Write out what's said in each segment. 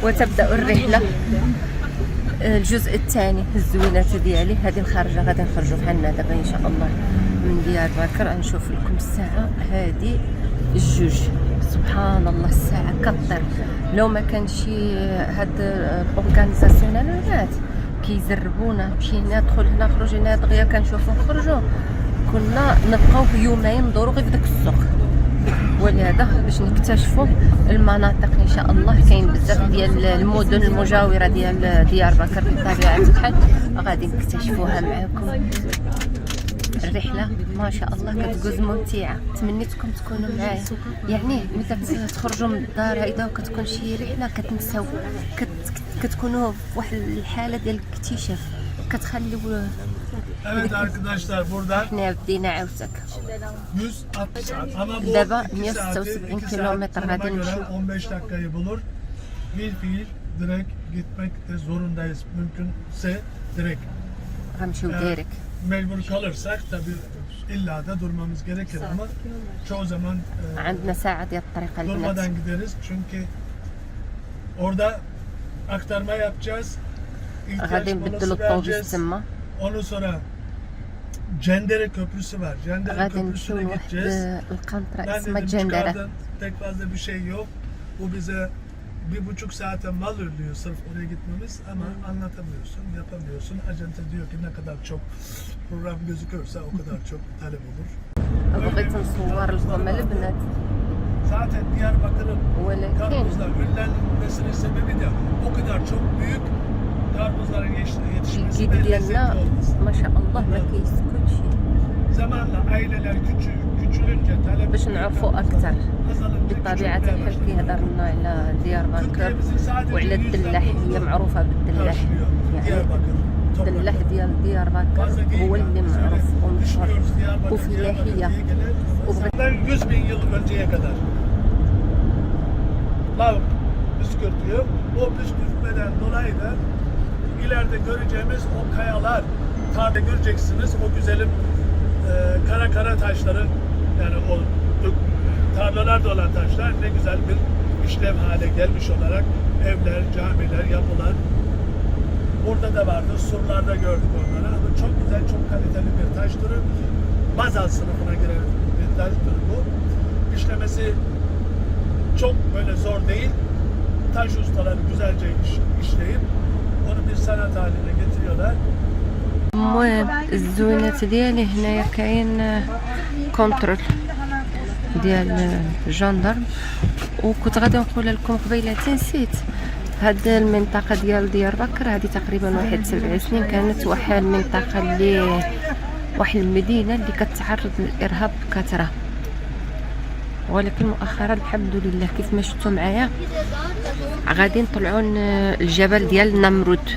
وتبدأ الرحلة. الجزء الثاني الزوينات ديالي. هذه الخارجة غادي نخرجوا بحالنا دابا ان شاء الله من ديار بكر. غنشوف لكم الساعة هذه الجوج. سبحان الله الساعة كطير. لو ما كانش هاد الاورغانيزاسيونالات كيزربونا نمشي هنا ندخل هنا نخرج هنا دغيا كنشوفو نخرجوا، كنا نبقاو يومين ندورو غير في داك السوق. ولهذا باش نكتشفوا المناطق ان شاء الله. كاين بزاف ديال المدن المجاوره ديال ديار بكر بطبيعه الحال غادي نكتشفوها معكم. الرحله ما شاء الله كتجوز ممتعه. تمنيتكم تكونوا معايا. يعني ملي كتخرجوا من الدار هيدا وكتكون شي رحله كتنساو، كتكونوا في واحد الحاله ديال الاكتشاف، كتخليو. Evet arkadaşlar buradan حنا بدينا عاوتانك 160 saat ama bu دابا 2 saati 176 2 kilometre saat غادي göre نمشيو. 15 dakikayı bulur. Bir fiil direkt gitmek de zorundayız. Mümkünse direkt. غنمشيو Evet. ديريكت. Mecbur kalırsak tabii illa da durmamız gerekir ama çoğu zaman عندنا ساعة ديال الطريق البنات. durmadan gideriz. Çünkü orada aktarma yapacağız. İhtiyaç غادي نبدلوا molası الطوبيس vereceğiz. تما. Ondan sonra Cendere Köprüsü var. Cendere غادي نمشيو Köprüsü'ne لواحد gideceğiz. القنطرة Ben اسمها dedim جندرة. çıkardın, pek fazla bir şey yok. Bu bize 1,5 saate mal ölüyor sırf oraya gitmemiz ama anlatamıyorsun, yapamıyorsun. Acente diyor ki ne kadar çok program gözükürse o kadar çok talep olur. بغيت نصور لكم البنات Zaten Diyarbakır'ın ولكن karpuzla ünlenmesinin sebebi de o kadar çok büyük karpuzların yetişmesi الجيل ve ديالنا lezzetli olması. ما شاء الله ما كيسكتش. Zamanla aileler küçülünce talep باش نعرفوا اكثر azalınca بطبيعة küçülmeye الحال başladı. كيهضر لنا على ديار بكر Türkiye'mizin sadece وعلى الدلاح. هي معروفة بالدلاح. karşılıyor يعني Diyarbakır. الدلاح ديال ديار بكر هو اللي معروف ومشهور وفلاحية. وبغيت Bundan 100.000 yıl önceye kadar. Lav püskürtüyor. O püskürtmeden dolayı da ileride göreceğimiz o kayalar, tarihte göreceksiniz o güzelim kara taşları, yani o tarlalarda olan taşlar ne güzel bir işlev hale gelmiş olarak evler, camiler, yapılar. Burada da vardı, surlarda gördük onları ama çok güzel, çok kaliteli bir taş türü. Bazalt sınıfına giren bir taş türü bu. İşlemesi çok böyle zor değil. Taş ustaları güzelce işleyip onu bir sanat haline getiriyorlar. المهم الزوينات ديالي هنايا كاين كونترول ديال الجندرم. وكنت غادي نقول لكم قبيلة نسيت، هاد المنطقة ديال ديار بكر هذه تقريبا واحد 7 سنين كانت واحد المنطقة اللي واحد المدينة اللي كتعرض للإرهاب بكثرة، ولكن مؤخرا الحمد لله كيف ما شفتوا معايا غادي نطلعوا الجبل ديال نمرود.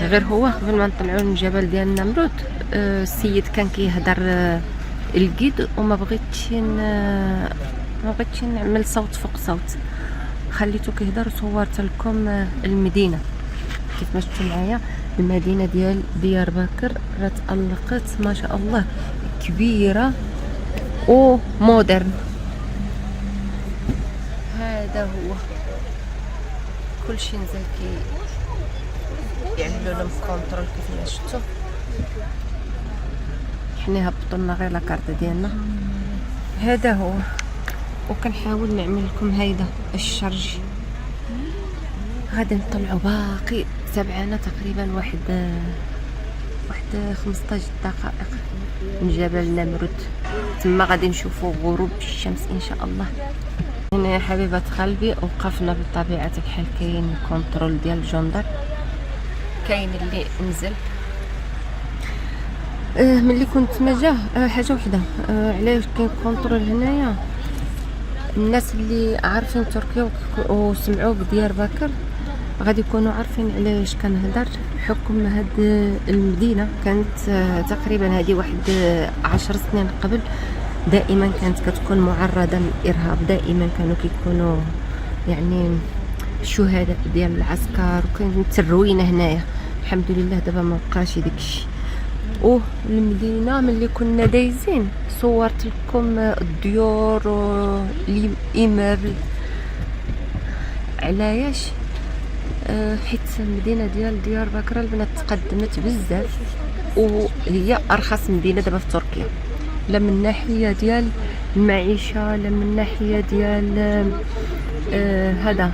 غير هو قبل ما نطلعوا الجبل ديال نمرود السيد كان كيهضر الجيد وما بغيتش نعمل صوت فوق صوت، خليته كيهضر وصورت لكم المدينه. كيف ما شفتوا معايا المدينه ديال ديار بكر راه تألقت ما شاء الله، كبيره ومودرن. هذا هو كلشي نزل يعملوا لهم كونترول كيف ما شفتوا. حنا هبطوا لنا غير لاكارت ديالنا. هذا هو، وكنحاول نعمل لكم هيدا الشرج. غادي نطلعوا باقي تبعنا تقريبا واحد 15 دقائق من جبل نمرود. تما غادي نشوفوا غروب الشمس ان شاء الله. هنا يا حبيبات قلبي وقفنا بطبيعه الحال. كاين كونترول ديال الجندر، كاين اللي نزل. ملي كنت ما جاه حاجه وحده، علاش كاين كونترول هنايا؟ الناس اللي عارفين تركيا وسمعوا بديار بكر غادي يكونوا عارفين علاش كنهضر. حكم هاد المدينه كانت تقريبا هذه واحد 10 سنين قبل دائما كانت كتكون معرضه للارهاب. دائما كانوا كيكونوا يعني شهداء ديال العسكر، وكانت الروينه هنايا. الحمد لله دابا ما بقاش داكشي. والمدينه ملي كنا دايزين صورت لكم الديور والإيمابل. علاش؟ حيت المدينه ديال ديار بكر البنات تقدمت بزاف، وهي ارخص مدينه دابا في تركيا، لا من ناحيه ديال المعيشه، لا من ناحيه ديال هذا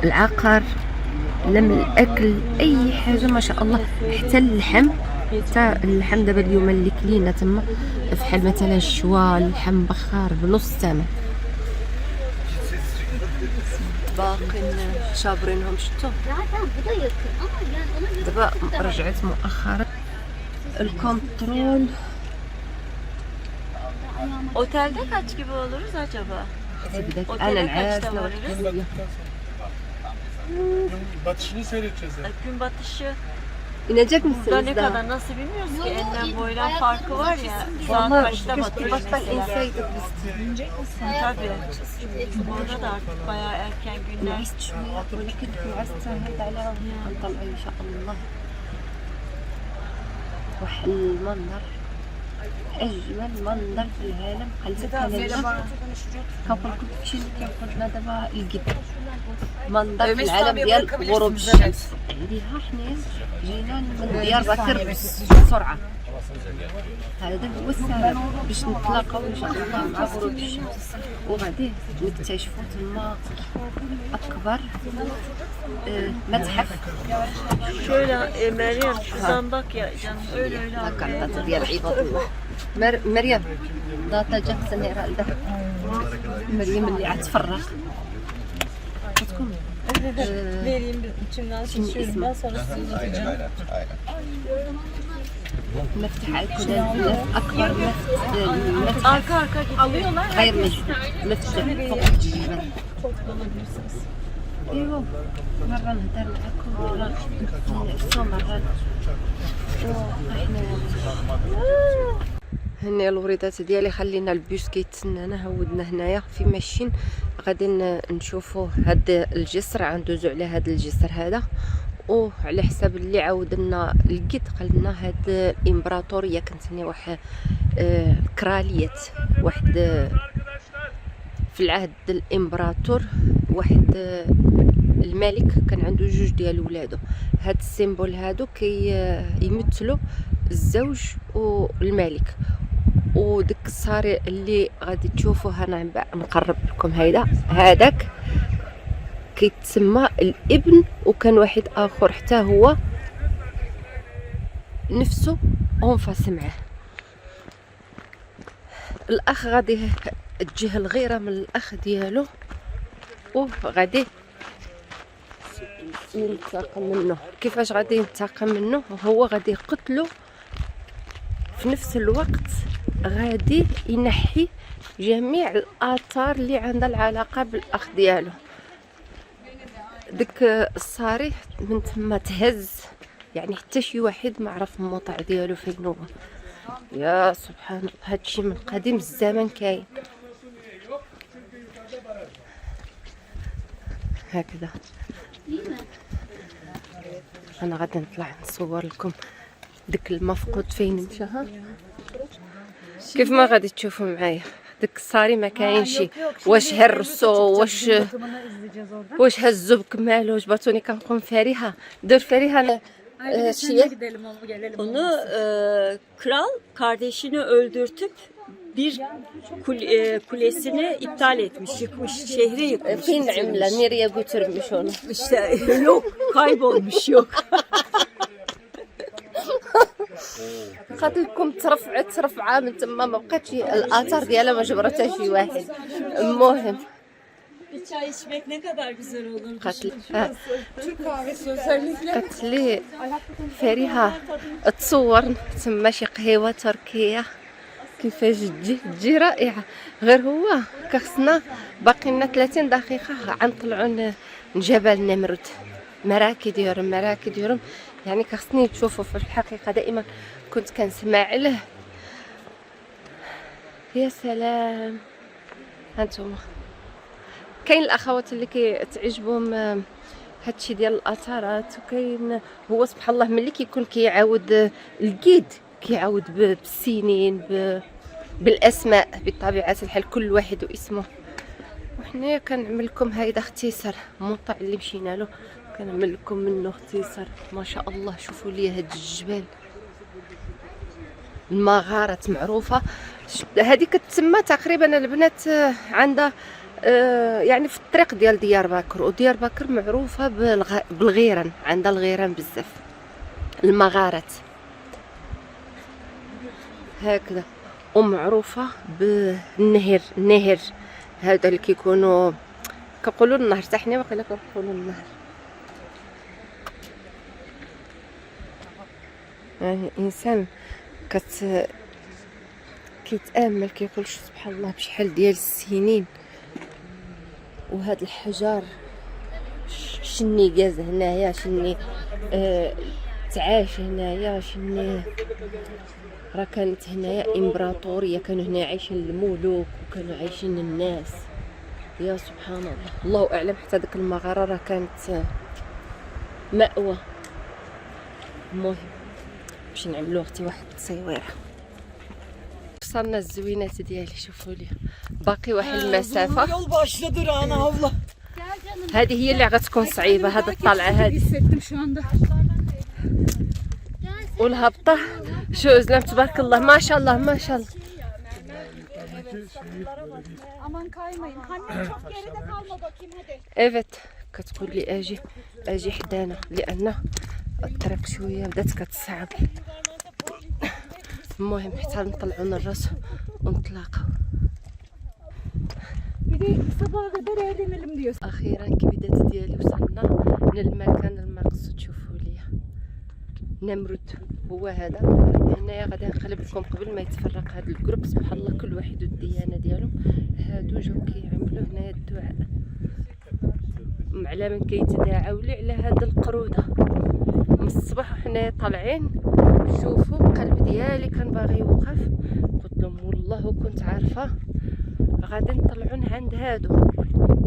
العقار، لا من الاكل، اي حاجه ما شاء الله. حتى اللحم، دابا اليوم اللي كلينا تما بحال مثلا الشوا، اللحم بخار بنص الثمن. باقين شابرينهم شتو. دابا رجعت مؤخرا الكنترول. Otelde kaç gibi oluruz acaba? انا العازله Batışını seyredeceğiz yani. Gün batışı inecek da misiniz ne daha? kadar nasıl bilmiyoruz ki. Enlem boylan farkı var ya. Saat Vallahi kaçta batıyor baştan mesela. inseydik biz. Tabii. Orada da artık bayağı erken günler. نعست شويه ولكن نعست هيدا على نطلع ان شاء الله. واحد المنظر، اجمل منظر في العالم. قلبك على كنقول لكم داكشي اللي كيوقفنا دابا القد منظر في العالم ديال غروب الشمس. عليها حنايا جينا من ديار بكر بسرعه. هذا هو السبب باش نتلاقاو ان شاء الله مع غروب الشمس، وغادي نكتشفوا تما اكبر متحف. Şöyle Meryem şu zambak ya canım öyle öyle هكا ديال عباد الله. مريم داتا جاكسون هيرالدا. مريم اللي عتفرغ وتكون vereyim içimden seçiyorum ben sonra size izleteceğim. مفتاح الكنز اكبر مفتاح Arka arka alıyorlar. غير مفتاح فوق الجبل. ايوا مرة نهضر معاكم مرة نعسو مرة هني الوريدات ديالي. خلينا البيس كيتسنانا، هودنا هنايا في ماشين غادي نشوفوا هاد الجسر، غندوزو على هاد الجسر هذا، وعلى حساب اللي عاودنا القد قالنا هاد الامبراطوريه كانت هنا واحد كراليات، واحد في العهد الامبراطور واحد الملك كان عنده جوج ديال ولادو. هاد السيمبول هادو يمثلوا الزوج والملك. وديك الصاري اللي غادي تشوفوها انا نقرب لكم هذاك كيتسمى الابن، وكان واحد اخر حتى هو نفسه انفاس معاه. الاخ غادي تجيه الغيره من الاخ ديالو وغادي ينتقم منه. كيفاش غادي ينتقم منه؟ هو غادي يقتلو، في نفس الوقت غادي ينحي جميع الاثار اللي عندها العلاقه بالاخ ديالو. ديك الصاري من تما تهز، يعني حتى شي واحد ما عرف الموطع ديالو فين هو. يا سبحان الله، هادشي من قديم الزمن كاين هكذا. انا غادي نطلع نصور لكم ديك المفقود فين مشى. ها كيف ما غادي تشوفوا معايا ديك الصاري ما كاينش. واش هرسو، واش هزو بكمال، واش باتوني كنقوم فريحه دور فريحه Onu kral kardeşini öldürtüp bir kulesini iptal etmiş, yıkmış, şehri yıkmış. فين عمله نيريا بوترمش هنا. İşte yok, kaybolmuş yok. قالت لكم ترفعه من تما ما بقاتش الاثار ديالها ما جبرتها شي واحد. المهم Bir çay içmek ne kadar güzel olur. Türk kahvesi özellikle. قالت لي فريحه تصور تما شي قهوه تركيه كيفاش تجي رائعه. غير هو كخصنا باقي لنا 30 دقيقه غنطلعوا لجبل نمرود. مراكي ديالهم يعني كخصني تشوفوا. في الحقيقه دائما كنت كنسمع له. يا سلام. هانتوما كاين الاخوات اللي كيتعجبهم هادشي ديال الاثارات، وكاين هو سبحان الله ملي كيكون كيعاود القيد كيعاود بالسنين بالاسماء بطبيعه الحال كل واحد واسمه. وحنايا كنعمل لكم هيدا اختصار الموطع اللي مشينا له. كنعمل لكم منه اختصار. ما شاء الله شوفوا لي هاد الجبال، المغارات معروفه. هذه كتسمى تقريبا البنات عندها يعني في الطريق ديال ديار بكر، وديار بكر معروفه بالغيران، عندها الغيران بزاف، المغارات هكذا. ومعروفه بالنهر هذا اللي كيكونوا كنقولوا النهر، حتى حنا واقيلا كنقولوا النهر. يعني انسان كيتامل كيقول سبحان الله بشحال ديال السنين وهاد الحجر شني جاز هنايا، شني تعاش هنايا، شني راه كانت هنايا امبراطوريه، كانوا هنا عايشين الملوك وكانوا عايشين الناس. يا سبحان الله، الله اعلم. حتى ديك المغاره راه كانت مأوى. المهم باش نعملوا اختي واحد التصويره. وصلنا الزوينات ديالي، شوفوا لي باقي واحد المسافه. هذه هي اللي غتكون صعيبه، هذه الطلعه هذه والهبطه. شو زلمه تبارك الله، ما شاء الله ما شاء الله. Aman kaymayın. Anne çok geride kalma bakayım hadi. Evet كتقول لي اجي حدانا لان الطريق شويه بدات كتصعب. المهم حتى نطلعوا الراس ونطلقوا. Bir de sabaha kadar eğlenelim diyorsun. اخيرا كبدات ديالي وصلنا للمكان المقصود. شوفوا لي نمرود هو هذا. هنايا غادي نقلب لكم قبل ما يتفرق هذا الجروب. سبحان الله كل واحد والديانه ديالهم. هادو جاو كيعملوا هنايا الدعاء على من كيتداعوا لي على هاد القروده من الصباح وحنا طالعين. شوفوا القلب ديالي كان باغي يوقف، قلت لهم والله كنت عارفه غادي نطلعون عند هادو،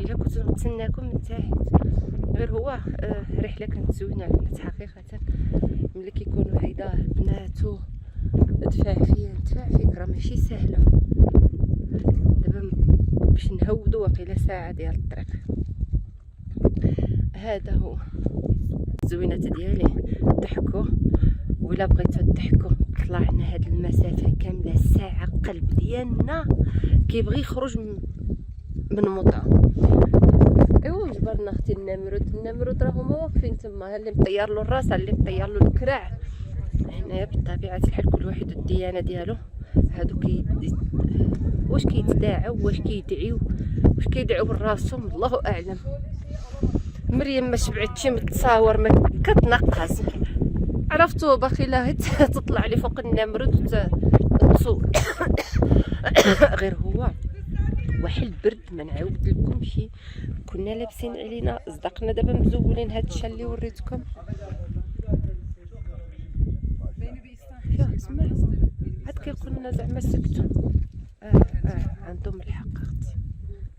الا كنت نتسناكم من تحت. غير هو رحله كانت زوينه البنات حقيقه. ملي كيكونوا هيدا البنات دفع فكره ماشي سهله. دابا باش نهودوا واقيلا ساعه ديال الطريق. هذا هو الزوينات ديالي. ضحكوا ولا بغيتو تضحكوا طلعنا هاد المسافه كامله ساعه. قلب ديالنا كيبغي يخرج من موطا. ايوا جبرنا اختي النمرود راه هما واقفين تما، اللي مطير له الراس اللي مطير له الكراع. هنايا بطبيعه الحال كل واحد الديانه ديالو. هادو واش كيتداعوا واش كيدعيو واش كيدعيو براسهم الله اعلم. مريم ما شبعتش من التصاور، ما كتنقص. عرفتو باقي لا تطلع لي فوق النمرود وتصور. غير هو واحد البرد ما نعاود لكمش. كنا لابسين علينا صدقنا دابا مزولين هاد الشا اللي وريتكم. اسمع عاد كيقول لنا زعما سكتوا. عندهم الحق اختي.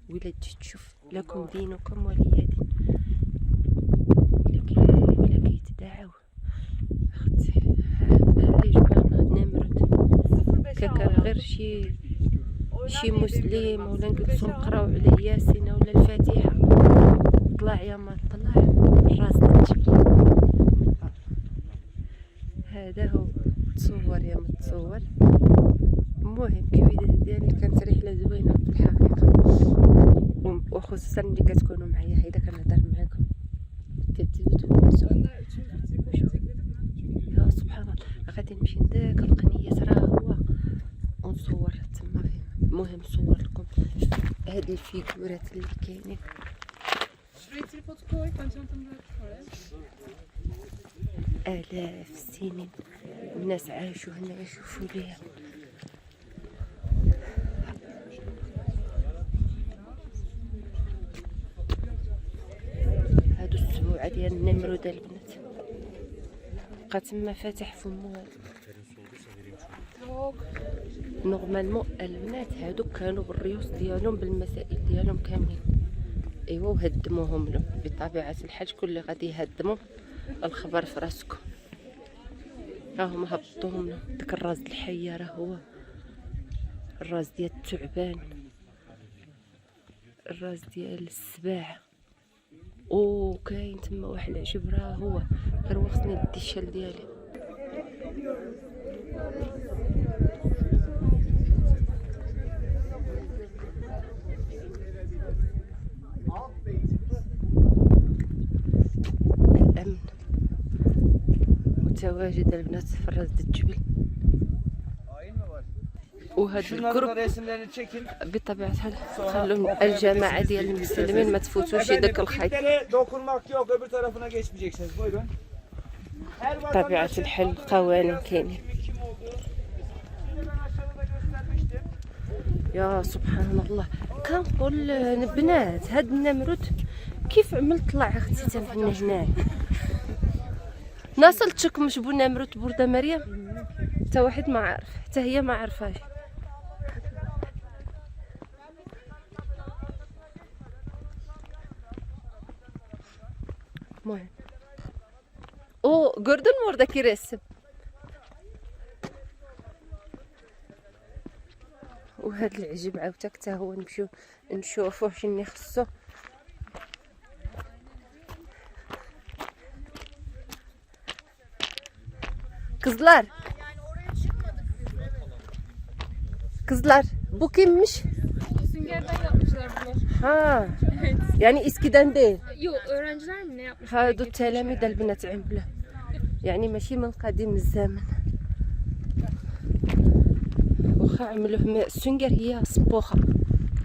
ولا تجي تشوف لكم دينكم ولي دين. ولا كيتداعوا اختي. اللي جبنا نمرد كان غير شي مسلم ولا نجلسو نقراو على ياسين ولا الفاتحه. طلع يا ما طلع الراس الجبل. هذا هو تصور يا ما تصور. المهم كبيدة ديالي كانت رحله زوينه في الحقيقه، وخصوصا اللي كتكونوا معايا. هيدا كنهضر معاكم كتزيدوا يا سبحان الله. غادي نمشي لذاك القنيات راه هو ونصور تما. المهم نصور لكم هاد الفيغورات اللي كاينين. آلاف السنين الناس عاشوا هنا. يشوفوا ليها هادو السبوعة ديال النمرود البنات. بقى تما فاتح فمو. نورمالمون البنات هادو كانوا بالريوس ديالهم بالمسائل ديالهم كاملين. ايوا وهدموهم لهم بطبيعه الحال. شكون اللي غادي يهدمهم الخبر في راسكم. راهم هبطوهم لهم. داك الراس الحيه راه هو الراس ديال الثعبان، الراس ديال السباع. كاين تما واحد العجب راه هو غير خصني ندي الشال ديالي. الامن متواجد البنات في راس الجبل. وهذا الجروب بطبيعة الحال خلوا الجماعة ديال المسلمين ما تفوتوش داك الخيط. بطبيعة الحال القوانين كاينين. يا سبحان الله، كنقول البنات هاد النمرود كيف عملت طلع اختي من هنا؟ ناصلتك مش بو نمرود بورده مريم؟ حتى واحد ما عارف، حتى هي ما عارفاش. المهم جوردن ورده كيرسم. وهاد العجب عاوتانك حتى هو نمشيو نشوفوه شنو خصو. Kızlar bu kimmiş? Süngerden yapmışlar bunu. Ha. Yani eskiden değil. Yok, öğrenciler mi ne yapmış? Ha du تلاميذ البنات عملوا. يعني ماشي من قديم الزمن. واخا عملوه السنجر هي صبوخة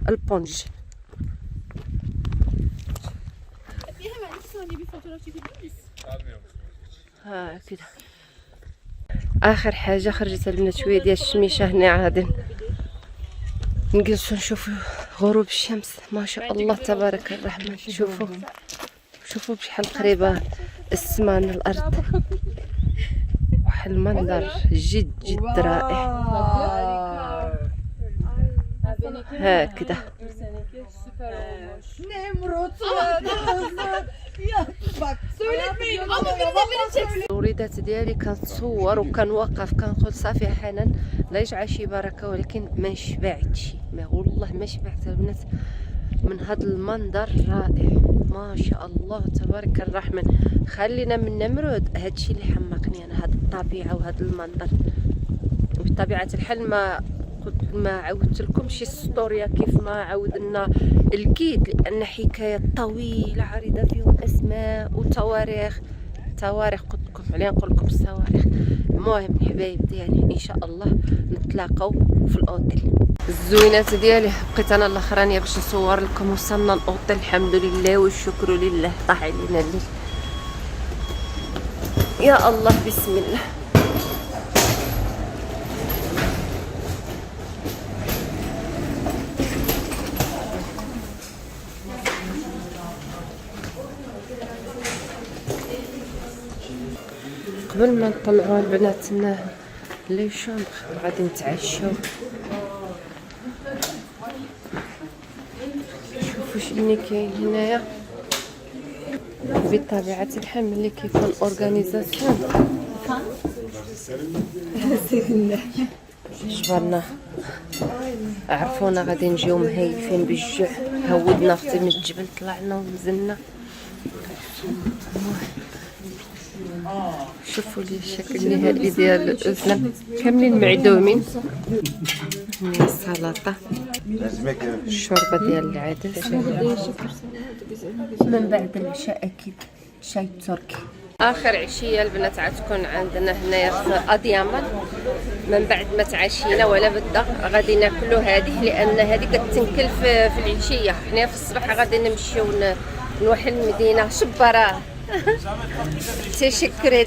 البونج. Hemen 2 saniye bir fotoğraf çekebilir miyiz? ها كده. اخر حاجه خرجت البنات شويه ديال الشميشه هنا غادي نجلسوا نشوفوا غروب الشمس. ما شاء الله تبارك الرحمن. شوفوا بشحال قريبه السماء من الارض. واحد المنظر جد رائع. هكذا الوليدات ديالي كنتصور وكنوقف كنقول صافي حنان لا يجعل شي بركه، ولكن ما شبعتش. ما والله ما شبعت البنات من هذا المنظر الرائع. ما شاء الله تبارك الرحمن. خلينا من نمرود، هادشي اللي حمقني انا، هاد الطبيعه وهذا المنظر. بطبيعه الحال ما عاودت لكم شي ستوريا كيف ما عاودنا الكيد، لان حكايه طويله عريضه فيهم اسماء وتواريخ. قلت لكم عليها، نقول لكم الصواريخ. المهم الحبايب ديالي ان شاء الله نتلاقاو في الاوتيل. الزوينات ديالي بقيت انا الاخرانيه باش نصور لكم. وصلنا الاوتيل الحمد لله والشكر لله. طاح علينا الليل. يا الله بسم الله. قبل ما نطلعوا البنات لي شامبر غادي نتعشاو. شوفوا شنو كاين هنايا. بطبيعه الحال ملي كيكون اورغانيزاسيون جبرنا عرفونا غادي نجيو مهيفين بالجوع. هودنا اختي من الجبل، طلعنا ونزلنا. شوفوا لي الشكل النهائي ديال الأسلم كاملين معدومين. هنا السلطة، الشوربة ديال العدس، من بعد العشاء أكيد شاي تركي. آخر عشية البنات عتكون عندنا هنايا في أديامان. من بعد ما تعشينا ولا بدا غادي ناكلو هذه، لأن هذه كتنكل في العشية. حنا في الصباح غادي نمشيو نروح المدينة شبراه. تشكر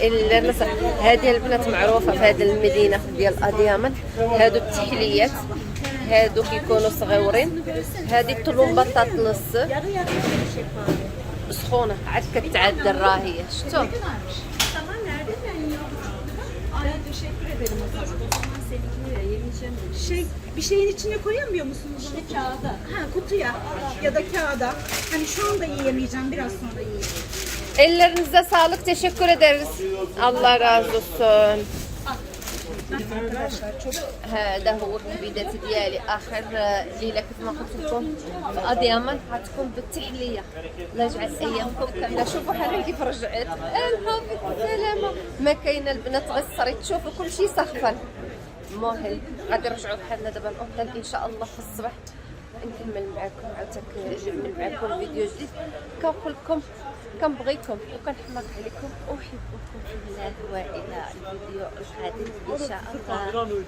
الناس. هذه البنات معروفه في هذه المدينه ديال اديامان. هادو التحليات، هادو كيكونوا صغيورين. هذه الطلومبطات نص سخونه عاد كتعدل راهي. شفتوا Bir şeyin içine koyamıyor musunuz? Kağıda. Ha, kutuya ya da kağıda. Hani şu anda yiyemeyeceğim, biraz sonra yiyeceğim. ellerinize sağlık, teşekkür ederiz. Allah razı olsun. هذا هو الكبيدات ديالي اخر ليله كيف ما قلت لكم في اديامان غتكون بالتحليه. الله يجعل ايامكم كامله. شوفوا حنا كيف رجعت الحافظ بالسلامه. ما كاينه البنات غير الصريت تشوفوا كلشي سخفان. المهم غادي نرجعوا بحالنا دابا الاوطيل ان شاء الله في الصباح نكمل معكم عاوتانك نعمل معكم فيديو جديد. كنقول لكم كنبغيكم وكنحماق عليكم واحبكم في الله والى الفيديو القادم ان شاء الله.